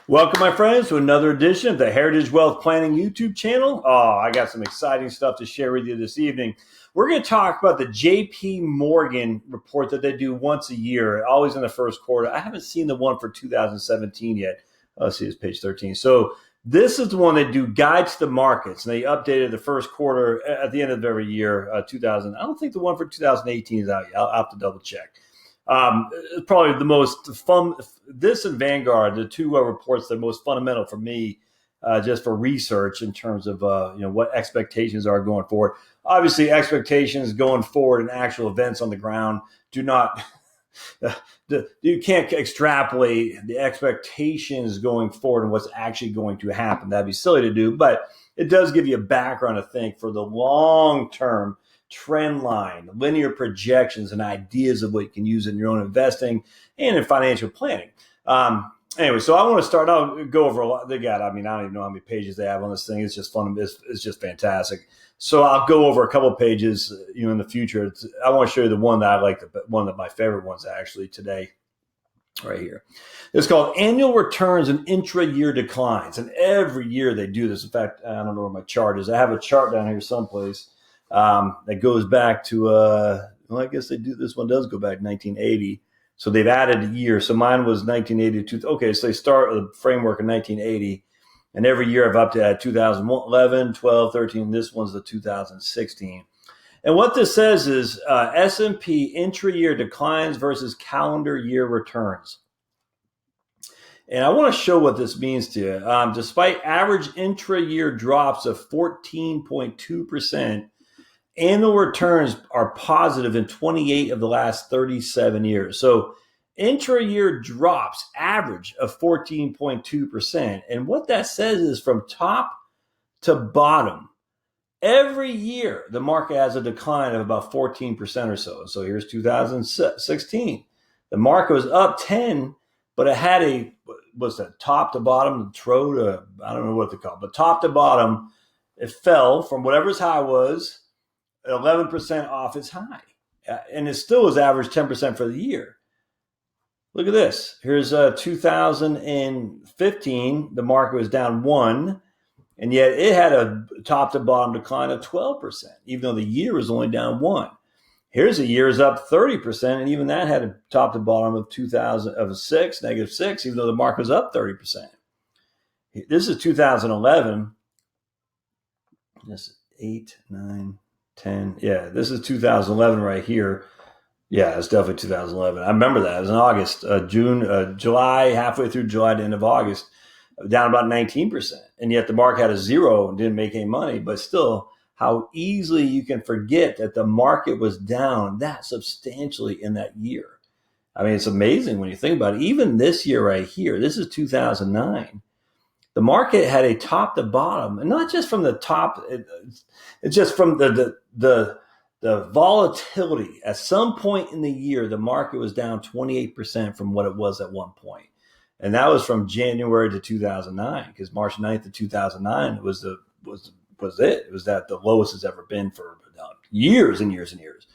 Welcome, my friends, to another edition of the Heritage Wealth Planning YouTube channel. Oh, I got some exciting stuff to share with you this evening. We're going to talk about the JP Morgan report that they do once a year, always in the first quarter. I haven't seen the one for 2017 yet. Let's see, it's page 13. So this is the one they do Guide to the Markets, and they updated the first quarter at the end of every year, 2000. I don't think the one for 2018 is out yet. I'll have to double check. Probably the most fun. This and Vanguard, the two reports, that are most fundamental for me, just for research in terms of what expectations are going forward. Obviously, expectations going forward and actual events on the ground do not. You can't extrapolate the expectations going forward and what's actually going to happen. That'd be silly to do, but it does give you a background to think for the long term trend line, linear projections, and ideas of what you can use in your own investing and in financial planning. Anyway, so I want to start. I'll go over a lot. They got, I don't even know how many pages they have on this thing. It's just fun. It's just fantastic. So I'll go over a couple of pages, in the future. I want to show you the one that I like, one of my favorite ones actually today, right here. It's called Annual Returns and Intra-Year Declines. And every year they do this. In fact, I don't know where my chart is. I have a chart down here someplace that goes back to, I guess this one does go back to 1980. So they've added a year. So mine was 1982. Okay, so they start with a framework in 1980. And every year I've up to 2011, 12, 13. This one's the 2016. And what this says is S&P intra-year declines versus calendar year returns. And I want to show what this means to you. Despite average intra-year drops of 14.2%, annual returns are positive in 28 of the last 37 years. So intra-year drops average of 14.2%. And what that says is from top to bottom, every year the market has a decline of about 14% or so. So here's 2016. The market was up 10, but it had what's that, top to bottom, I don't know what they call it, but top to bottom, it fell from whatever its high was, 11% off its high. And it still was average 10% for the year. Look at this. Here's 2015. The market was down 1, and yet it had a top to bottom decline of 12%, even though the year was only down 1. Here's a year is up 30%, and even that had a top to bottom of negative 6, even though the market was up 30%. This is 2011. This is 8, 9, 10. Yeah, this is 2011 right here. Yeah, it's definitely 2011. I remember that. It was in August, July, halfway through July to end of August, down about 19%. And yet the market had a 0 and didn't make any money. But still, how easily you can forget that the market was down that substantially in that year. It's amazing when you think about it. Even this year right here, this is 2009. The market had a top to bottom, and not just from the top. It's just from the volatility. At some point in the year, the market was down 28% from what it was at one point. And that was from January to 2009, because March 9th of 2009 was it. It was that the lowest it's ever been for years and years and years.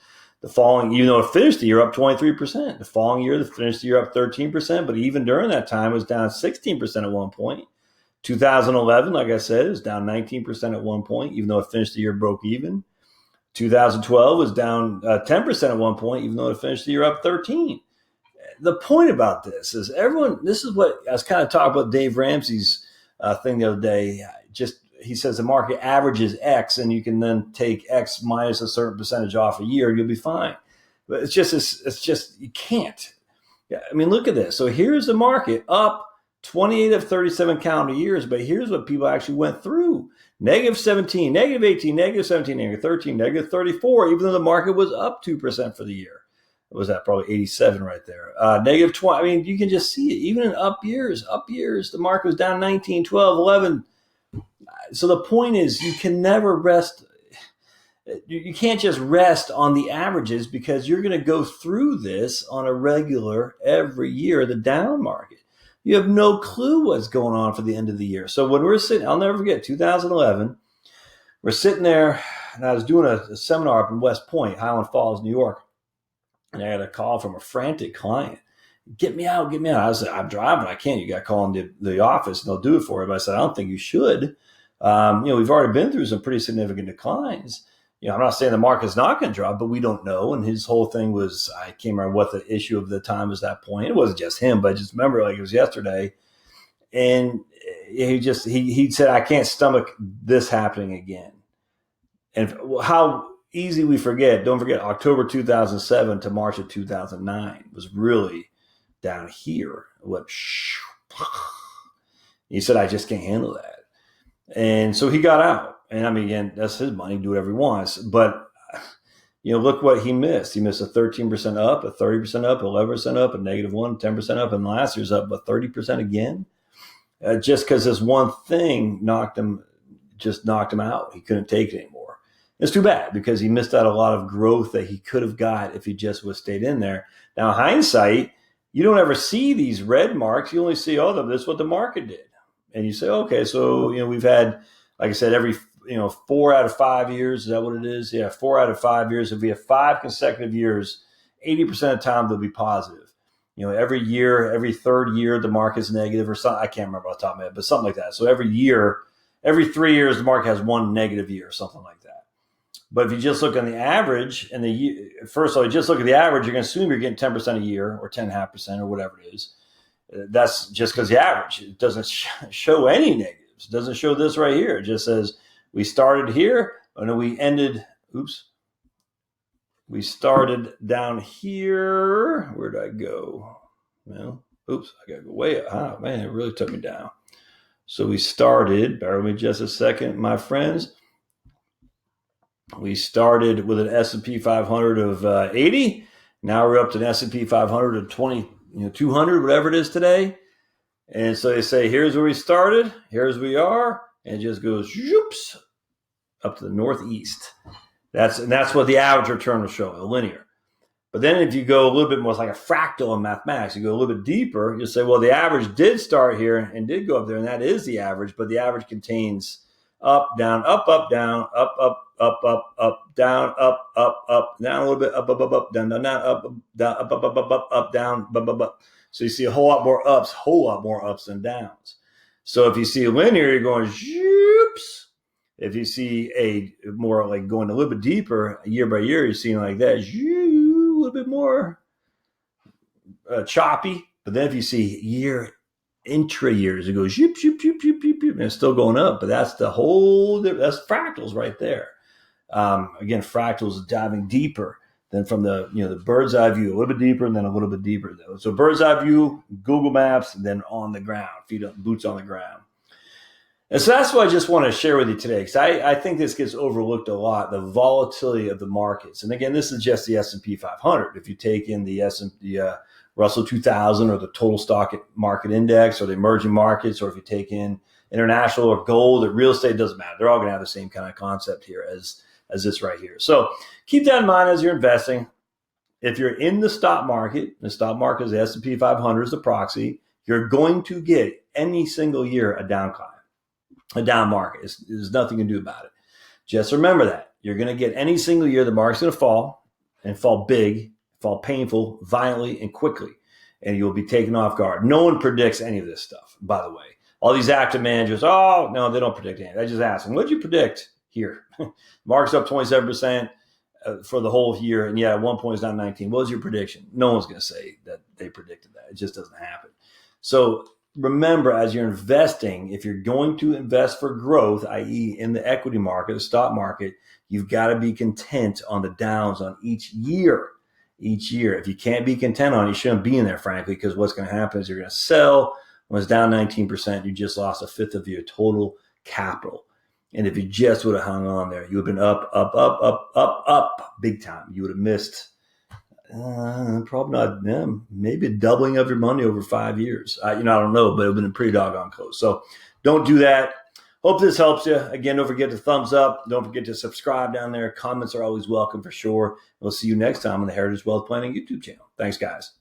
The following, even though it finished the year up 23%, the following year, it finished the year up 13%, but even during that time, it was down 16% at one point. 2011, like I said, it was down 19% at one point, even though it finished the year broke even. 2012 was down 10% at one point, even though it finished the year up 13. The point about this is this is what I was kind of talking about Dave Ramsey's thing the other day. He says the market averages X, and you can then take X minus a certain percentage off a year, and you'll be fine. But it's just you can't. Look at this. So here's the market up 28 of 37 calendar years, but here's what people actually went through. Negative 17, negative 18, negative 17, negative 13, negative 34, even though the market was up 2% for the year. What was that? Probably 87 right there. Negative 20. You can just see it. Even in up years, the market was down 19, 12, 11. So the point is, you can never rest. You can't just rest on the averages, because you're going to go through this on a regular every year, the down market. You have no clue what's going on for the end of the year. So when we're sitting, I'll never forget, 2011, we're sitting there, and I was doing a seminar up in West Point, Highland Falls, New York, and I had a call from a frantic client. get me out, get me out. I said, I'm driving, I can't. You got to call in the office and they'll do it for you. But I said, I don't think you should. We've already been through some pretty significant declines. I'm not saying the market's not going to drop, but we don't know. And his whole thing was, I can't remember what the issue of the time was at that point. It wasn't just him, but I just remember like it was yesterday. And he said, I can't stomach this happening again. And how easy we forget, don't forget October 2007 to March of 2009 was really down here. He said, I just can't handle that. And so he got out. And I mean, again, that's his money, do whatever he wants. But, look what he missed. He missed a 13% up, a 30% up, 11% up, a -1, 10% up. And last year's up, but 30% again. Just because this one thing knocked him out. He couldn't take it anymore. It's too bad because he missed out a lot of growth that he could have got if he just would have stayed in there. Now, hindsight, you don't ever see these red marks. You only see, this is what the market did. And you say, okay, so, we've had, like I said, every, 4 out of 5 years. Is that what it is? Yeah, 4 out of 5 years. If we have 5 consecutive years, 80% of the time they'll be positive. Every year, every third year, the market's negative or something. I can't remember off the top of my head, but something like that. So every 3 years, the market has one negative year or something like that. But if you just look on the average and first of all, you just look at the average, you're going to assume you're getting 10% a year or 10.5% or whatever it is. That's just because the average. It doesn't show any negatives. It doesn't show this right here. It just says we started here and then we ended. We started down here. Where did I go? Well, I got to go way up. Oh, man, it really took me down. So we started, bear with me just a second, my friends. We started with an S&P 500 of 80. Now we're up to an S&P 500 of 20, 200, whatever it is today. And so they say, here's where we started. Here's where we are. And it just goes whoops, up to the northeast. That's what the average return will show, a linear. But then if you go a little bit more, it's like a fractal in mathematics. You go a little bit deeper, you'll say, well, the average did start here and did go up there, and that is the average, but the average contains up, down, up, down, up, down, up, down a little bit, up, down, down, up, down, up, down, up. So you see a whole lot more ups than downs. So if you see a linear, you're going, whoops. If you see a more like going a little bit deeper, year by year, you're seeing like that, a little bit more choppy. But then if you see intra years, it goes shoop, shoop, shoop, shoop, shoop, shoop, and it's still going up. But that's that's fractals right there. Again, fractals is diving deeper than from the the bird's eye view, a little bit deeper and then a little bit deeper though. So bird's eye view, Google Maps, and then on the ground, boots on the ground. And so that's what I just want to share with you today, because I think this gets overlooked a lot, the volatility of the markets. And again, this is just the S&P 500. If you take in the Russell 2000 or the total stock market index or the emerging markets, or if you take in international or gold or real estate, it doesn't matter. They're all going to have the same kind of concept here as this right here. So keep that in mind as you're investing. If you're in the stock market is the S&P 500 is the proxy, you're going to get any single year a down climb. A down market. There's nothing you can do about it. Just remember that. You're going to get any single year the market's going to fall, and fall big, fall painful, violently, and quickly. And you'll be taken off guard. No one predicts any of this stuff, by the way. All these active managers, oh, no, they don't predict anything. I just ask them, what did you predict here? Market's up 27% for the whole year, and at one point it's down 19. What was your prediction? No one's going to say that they predicted that. It just doesn't happen. So remember, as you're investing, if you're going to invest for growth, i.e. in the equity market, the stock market, you've got to be content on the downs on each year. If you can't be content on it, you shouldn't be in there, frankly, because what's going to happen is you're going to sell. When it's down 19%, you just lost a fifth of your total capital. And if you just would have hung on there, you would have been up, big time. You would have missed probably not maybe a doubling of your money over 5 years. I don't know, but it would have been pretty doggone close. So don't do that. Hope this helps you. Again, don't forget to thumbs up. Don't forget to subscribe down there. Comments are always welcome for sure. We'll see you next time on the Heritage Wealth Planning YouTube channel. Thanks, guys.